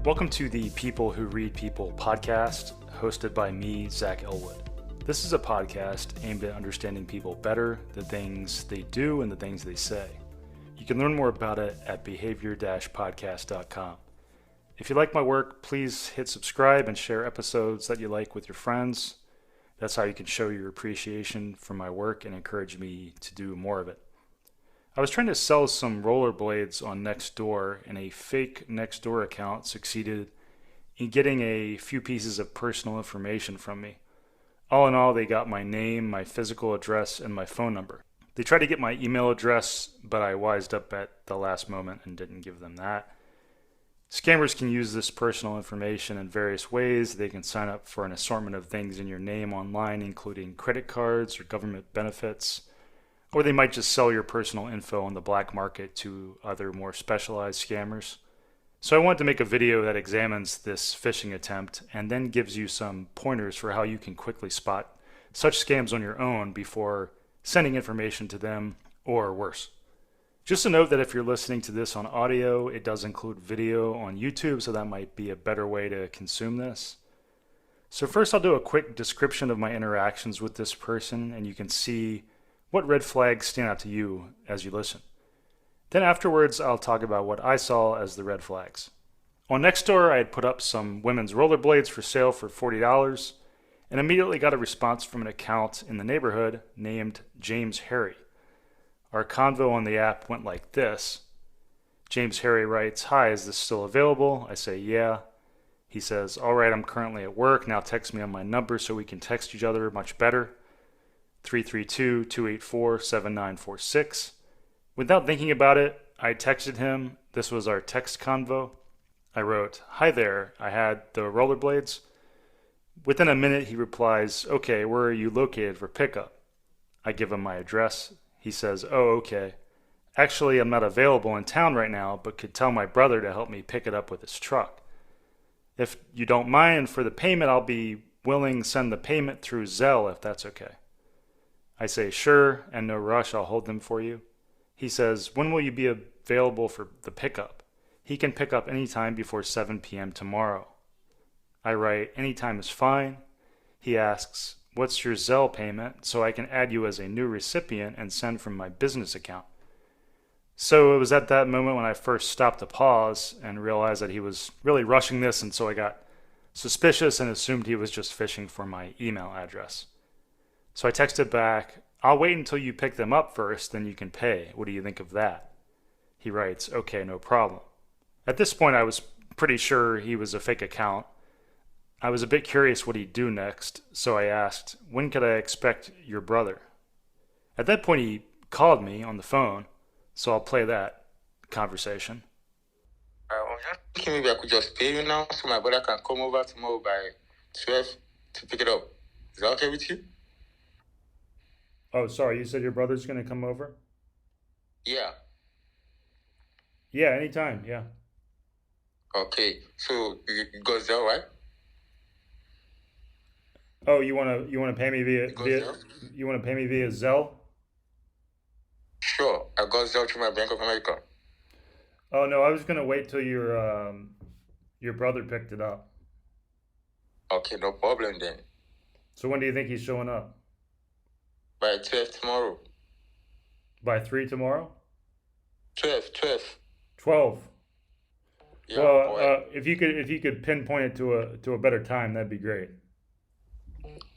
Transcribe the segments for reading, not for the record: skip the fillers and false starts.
Welcome to the People Who Read People podcast, hosted by me, Zach Elwood. This is a podcast aimed at understanding people better, the things they do and the things they say. You can learn more about it at behavior-podcast.com. If you like my work, please hit subscribe and share episodes that you like with your friends. That's how you can show your appreciation for my work and encourage me to do more of it. I was trying to sell some rollerblades on Nextdoor, and a fake Nextdoor account succeeded in getting a few pieces of personal information from me. All in all, they got my name, my physical address, and my phone number. They tried to get my email address, but I wised up at the last moment and didn't give them that. Scammers can use this personal information in various ways. They can sign up for an assortment of things in your name online, including credit cards or government benefits. Or they might just sell your personal info on the black market to other more specialized scammers. So I wanted to make a video that examines this phishing attempt and then gives you some pointers for how you can quickly spot such scams on your own before sending information to them or worse. Just a note that if you're listening to this on audio, it does include video on YouTube, so that might be a better way to consume this. So first I'll do a quick description of my interactions with this person, and you can see what red flags stand out to you as you listen. Then afterwards, I'll talk about what I saw as the red flags. On Nextdoor, I had put up some women's rollerblades for sale for $40 and immediately got a response from an account in the neighborhood named James Harry. Our convo on the app went like this. James Harry writes, "Hi, is this still available?" I say, "Yeah." He says, "All right, I'm currently at work. Now text me on my number so we can text each other much better. 332-284-7946. Without thinking about it, I texted him. This was our text convo. I wrote, "Hi there, I had the rollerblades." Within a minute, he replies, "Okay, where are you located for pickup?" I give him my address. He says, "Oh, okay. Actually, I'm not available in town right now, but could tell my brother to help me pick it up with his truck. If you don't mind, for the payment, I'll be willing to send the payment through Zelle if that's okay." I say, "Sure, and no rush, I'll hold them for you." He says, "When will you be available for the pickup?" He can pick up anytime before 7 p.m. tomorrow. I write, "Anytime is fine." He asks, "What's your Zelle payment so I can add you as a new recipient and send from my business account?" So it was at that moment when I first stopped to pause and realized that he was really rushing this, and so I got suspicious and assumed he was just phishing for my email address. So I texted back, "I'll wait until you pick them up first, then you can pay. What do you think of that?" He writes, "Okay, no problem." At this point, I was pretty sure he was a fake account. I was a bit curious what he'd do next, so I asked, "When could I expect your brother?" At that point, he called me on the phone, so I'll play that conversation. I'm just thinking maybe I could just pay you now so my brother can come over tomorrow by 12 to pick it up. Is that okay with you? Oh, sorry, you said your brother's going to come over? Yeah. Yeah, anytime, yeah. Okay. So you got Zelle, right? Oh, you want to pay me via Zelle? you want to pay me via Zelle? Sure. I got Zelle through my Bank of America. Oh no, I was going to wait till your brother picked it up. Okay, no problem then. So when do you think he's showing up? By 12 tomorrow. By 3 tomorrow? 12. 12. Yeah, Well, if you could pinpoint it to a better time, that'd be great.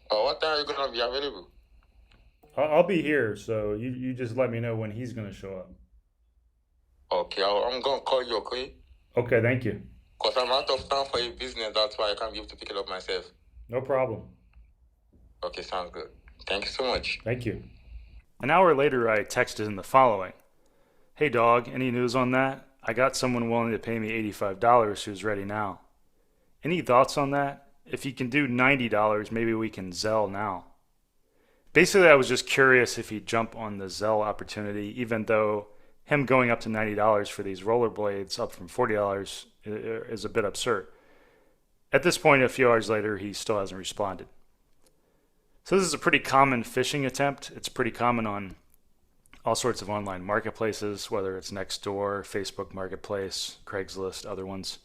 What time are you gonna be available? I'll be here, so you just let me know when he's going to show up. Okay, I'm gonna call you, okay? Okay, thank you. Because I'm out of town for a business, that's why I can't be able to pick it up myself. No problem. Okay, sounds good. Thank you so much. Thank you. An hour later, I texted him the following. "Hey dog, any news on that? I got someone willing to pay me $85 who's ready now. Any thoughts on that? If you can do $90, maybe we can Zelle now." Basically, I was just curious if he'd jump on the Zelle opportunity, even though him going up to $90 for these rollerblades up from $40 is a bit absurd. At this point, a few hours later, he still hasn't responded. So this is a pretty common phishing attempt. It's pretty common on all sorts of online marketplaces, whether it's Nextdoor, Facebook Marketplace, Craigslist, other ones.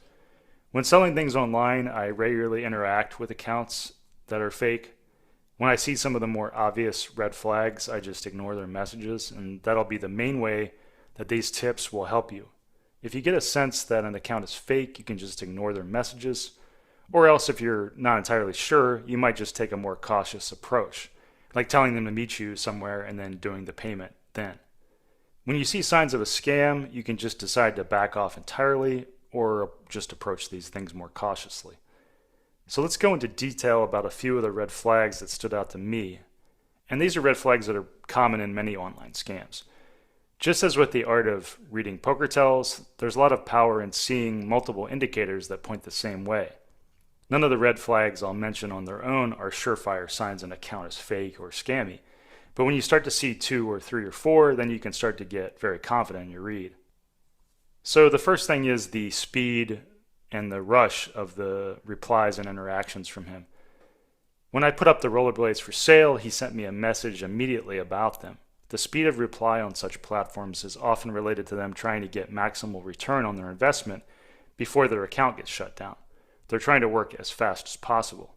When selling things online, I regularly interact with accounts that are fake. When I see some of the more obvious red flags, I just ignore their messages, and that'll be the main way that these tips will help you. If you get a sense that an account is fake, you can just ignore their messages, or else if you're not entirely sure, you might just take a more cautious approach, like telling them to meet you somewhere and then doing the payment then. When you see signs of a scam, you can just decide to back off entirely or just approach these things more cautiously. So let's go into detail about a few of the red flags that stood out to me. And these are red flags that are common in many online scams. Just as with the art of reading poker tells, there's a lot of power in seeing multiple indicators that point the same way. None of the red flags I'll mention on their own are surefire signs an account is fake or scammy. But when you start to see 2 or 3 or 4, then you can start to get very confident in your read. So the first thing is the speed and the rush of the replies and interactions from him. When I put up the rollerblades for sale, he sent me a message immediately about them. The speed of reply on such platforms is often related to them trying to get maximal return on their investment before their account gets shut down. They're trying to work as fast as possible.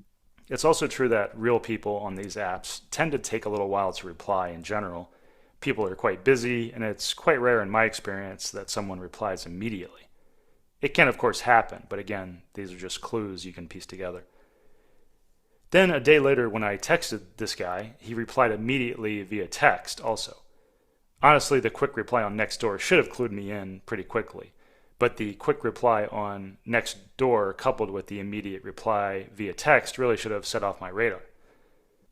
It's also true that real people on these apps tend to take a little while to reply in general. People are quite busy, and it's quite rare in my experience that someone replies immediately. It can, of course, happen, but again, these are just clues you can piece together. Then, a day later, when I texted this guy, he replied immediately via text also. Honestly, the quick reply on Nextdoor should have clued me in pretty quickly, but the quick reply on Nextdoor coupled with the immediate reply via text really should have set off my radar.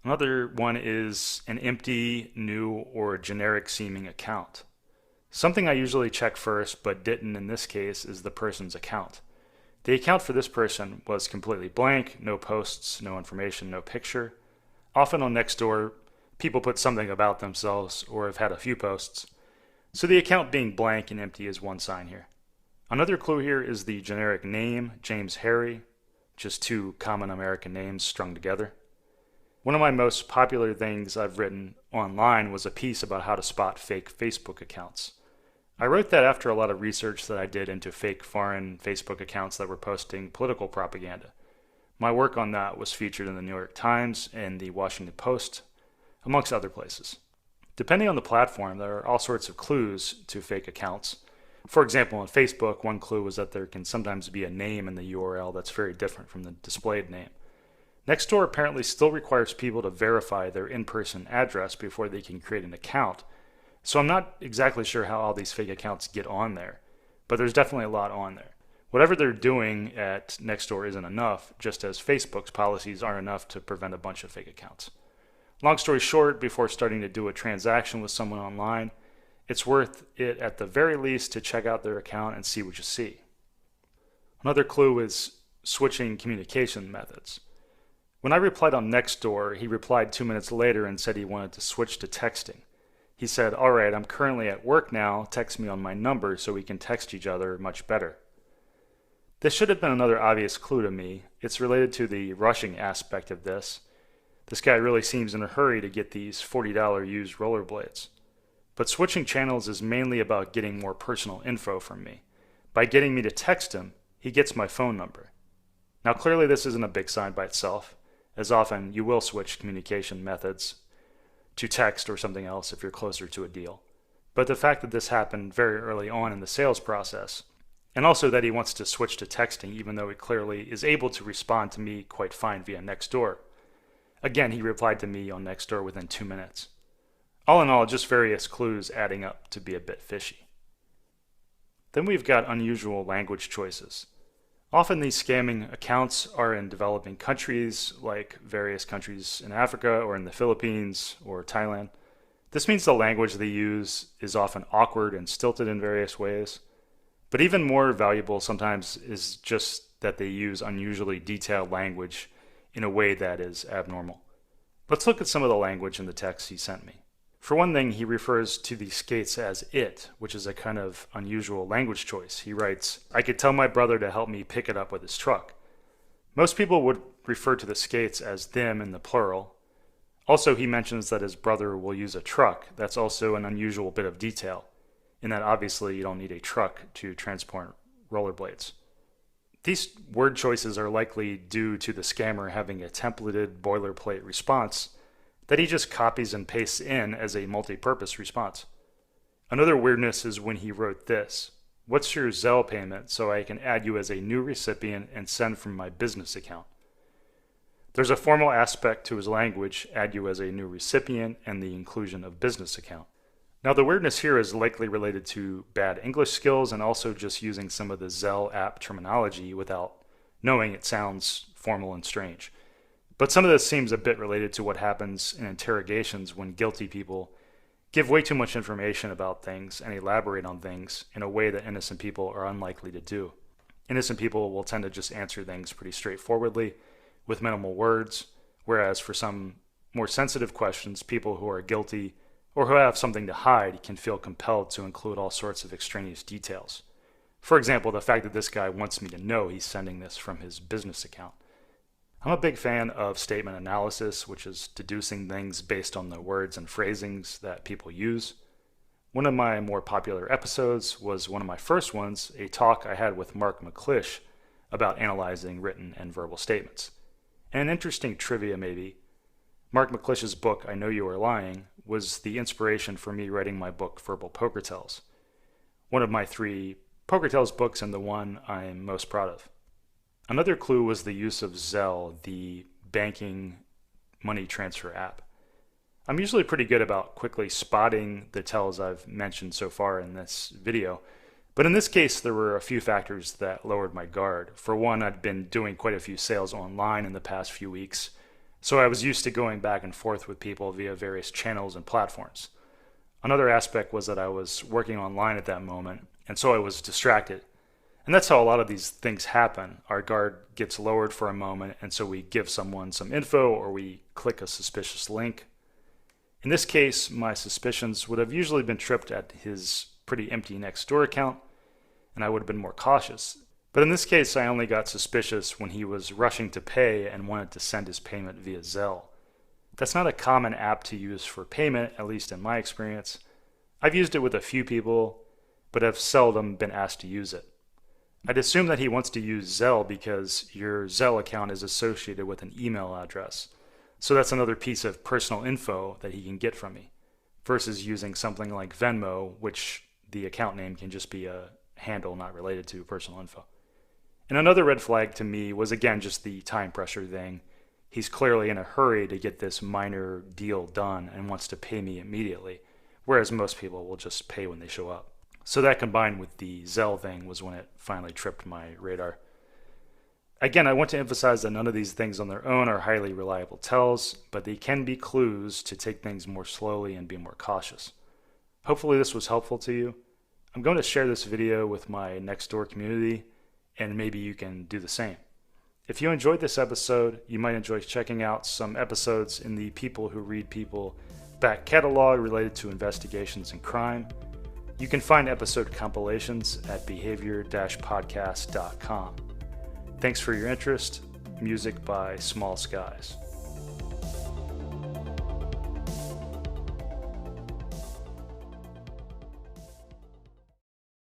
Another one is an empty, new, or generic-seeming account. Something I usually check first, but didn't in this case, is the person's account. The account for this person was completely blank, no posts, no information, no picture. Often on Nextdoor, people put something about themselves or have had a few posts. So the account being blank and empty is one sign here. Another clue here is the generic name, James Harry, just 2 common American names strung together. One of my most popular things I've written online was a piece about how to spot fake Facebook accounts. I wrote that after a lot of research that I did into fake foreign Facebook accounts that were posting political propaganda. My work on that was featured in the New York Times and the Washington Post, amongst other places. Depending on the platform, there are all sorts of clues to fake accounts. For example, on Facebook, one clue was that there can sometimes be a name in the URL that's very different from the displayed name. Nextdoor apparently still requires people to verify their in-person address before they can create an account, so I'm not exactly sure how all these fake accounts get on there, but there's definitely a lot on there. Whatever they're doing at Nextdoor isn't enough, just as Facebook's policies aren't enough to prevent a bunch of fake accounts. Long story short, before starting to do a transaction with someone online, it's worth it at the very least to check out their account and see what you see. Another clue is switching communication methods. When I replied on Nextdoor, he replied 2 minutes later and said he wanted to switch to texting. He said, "All right, I'm currently at work now, text me on my number so we can text each other much better." This should have been another obvious clue to me. It's related to the rushing aspect of this. This guy really seems in a hurry to get these $40 used rollerblades. But switching channels is mainly about getting more personal info from me. By getting me to text him, he gets my phone number. Now clearly this isn't a big sign by itself, as often you will switch communication methods to text or something else if you're closer to a deal. But the fact that this happened very early on in the sales process, and also that he wants to switch to texting even though he clearly is able to respond to me quite fine via Nextdoor. Again, he replied to me on Nextdoor within 2 minutes. All in all, just various clues adding up to be a bit fishy. Then we've got unusual language choices. Often these scamming accounts are in developing countries, like various countries in Africa or in the Philippines or Thailand. This means the language they use is often awkward and stilted in various ways. But even more valuable sometimes is just that they use unusually detailed language in a way that is abnormal. Let's look at some of the language in the text he sent me. For one thing, he refers to the skates as it, which is a kind of unusual language choice. He writes, "I could tell my brother to help me pick it up with his truck." Most people would refer to the skates as them in the plural. Also, he mentions that his brother will use a truck. That's also an unusual bit of detail, in that obviously you don't need a truck to transport rollerblades. These word choices are likely due to the scammer having a templated boilerplate response that he just copies and pastes in as a multi-purpose response. Another weirdness is when he wrote this: "What's your Zelle payment so I can add you as a new recipient and send from my business account?" There's a formal aspect to his language, add you as a new recipient, and the inclusion of business account. Now, the weirdness here is likely related to bad English skills and also just using some of the Zelle app terminology without knowing it sounds formal and strange. But some of this seems a bit related to what happens in interrogations when guilty people give way too much information about things and elaborate on things in a way that innocent people are unlikely to do. Innocent people will tend to just answer things pretty straightforwardly with minimal words, whereas for some more sensitive questions, people who are guilty or who have something to hide can feel compelled to include all sorts of extraneous details. For example, the fact that this guy wants me to know he's sending this from his business account. I'm a big fan of statement analysis, which is deducing things based on the words and phrasings that people use. One of my more popular episodes was one of my first ones, a talk I had with Mark McClish about analyzing written and verbal statements. And an interesting trivia maybe, Mark McClish's book, I Know You Are Lying, was the inspiration for me writing my book, Verbal Poker Tells. One of my 3 Poker Tells books and the one I'm most proud of. Another clue was the use of Zelle, the banking money transfer app. I'm usually pretty good about quickly spotting the tells I've mentioned so far in this video, but in this case there were a few factors that lowered my guard. For one, I'd been doing quite a few sales online in the past few weeks, so I was used to going back and forth with people via various channels and platforms. Another aspect was that I was working online at that moment, and so I was distracted. And that's how a lot of these things happen. Our guard gets lowered for a moment, and so we give someone some info or we click a suspicious link. In this case, my suspicions would have usually been tripped at his pretty empty Nextdoor account, and I would have been more cautious. But in this case, I only got suspicious when he was rushing to pay and wanted to send his payment via Zelle. That's not a common app to use for payment, at least in my experience. I've used it with a few people, but have seldom been asked to use it. I'd assume that he wants to use Zelle because your Zelle account is associated with an email address. So that's another piece of personal info that he can get from me, versus using something like Venmo, which the account name can just be a handle not related to personal info. And another red flag to me was again just the time pressure thing. He's clearly in a hurry to get this minor deal done and wants to pay me immediately, whereas most people will just pay when they show up. So that combined with the Zelle thing was when it finally tripped my radar. Again, I want to emphasize that none of these things on their own are highly reliable tells, but they can be clues to take things more slowly and be more cautious. Hopefully this was helpful to you. I'm going to share this video with my Nextdoor community, and maybe you can do the same. If you enjoyed this episode, you might enjoy checking out some episodes in the People Who Read People back catalog related to investigations and crime. You can find episode compilations at behavior-podcast.com. Thanks for your interest. Music by Small Skies.